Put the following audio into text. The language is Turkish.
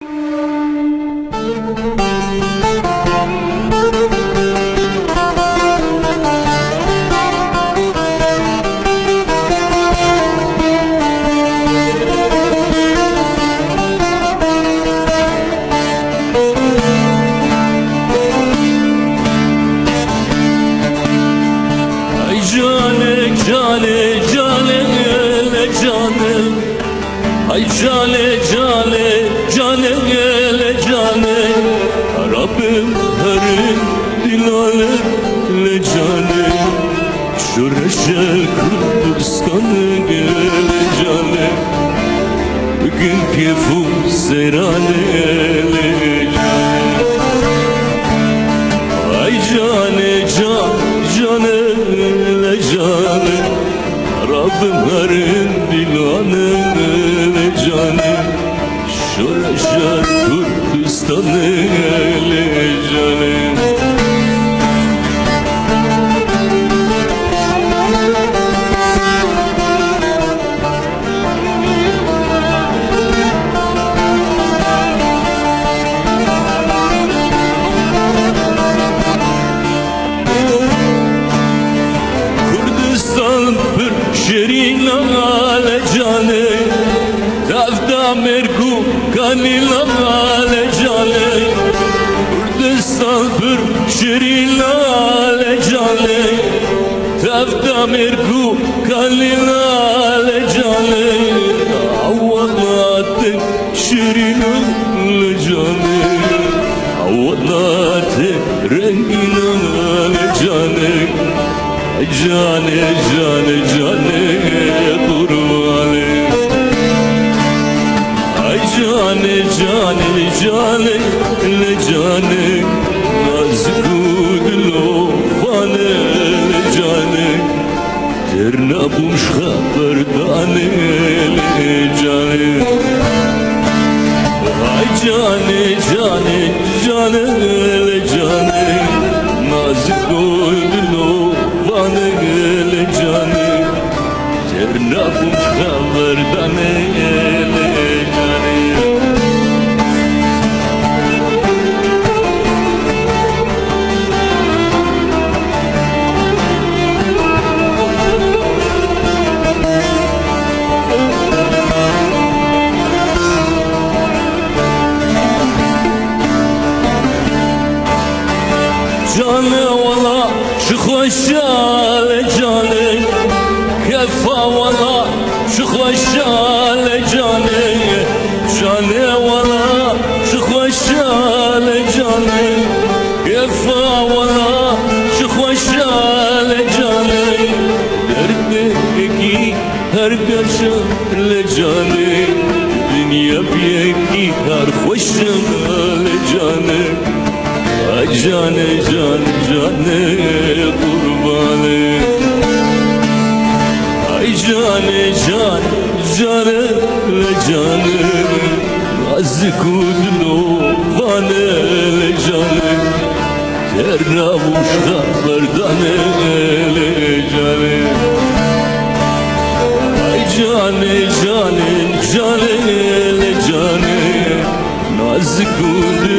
Cane cane gele cane, ay cane cane cane gele cane, Rabbim herin dilale le cane, şu reşel Kürdistan'ı gele cane, bugün kefu serane le cane, ay cane cane le cane, Rabbim herin dilanı le cane, şu reşel Kürdistan'ı le cane. Şerin ale cane, tavda merku kanil ale cane, Kurdistan bir şerin ale cane, tavda merku kanil ale cane, Avvalatın şerin ale cane, Avvalatın rengin ale cane, cane cane cane kurbanı, ay cane cane cane le cane, nazgudlo fane le cane, terna buş haberdane le cane, ay cane cane cane le cane, nazgudlo fane le cane, terna buş haberdane le cane. Cane valla şu hoşale cane, kefa valla şu hoşale cane, cane valla şu hoşale cane, kefa valla şu hoşale cane, derdeki her yaşale cane, dünya bir her hoşale cane, ay cane cane cane kurbanı, ay cane cane cane le cane, nazikudlo vane le cane, terna vuşta verdane le cane, ay cane cane cane le cane, nazikudlo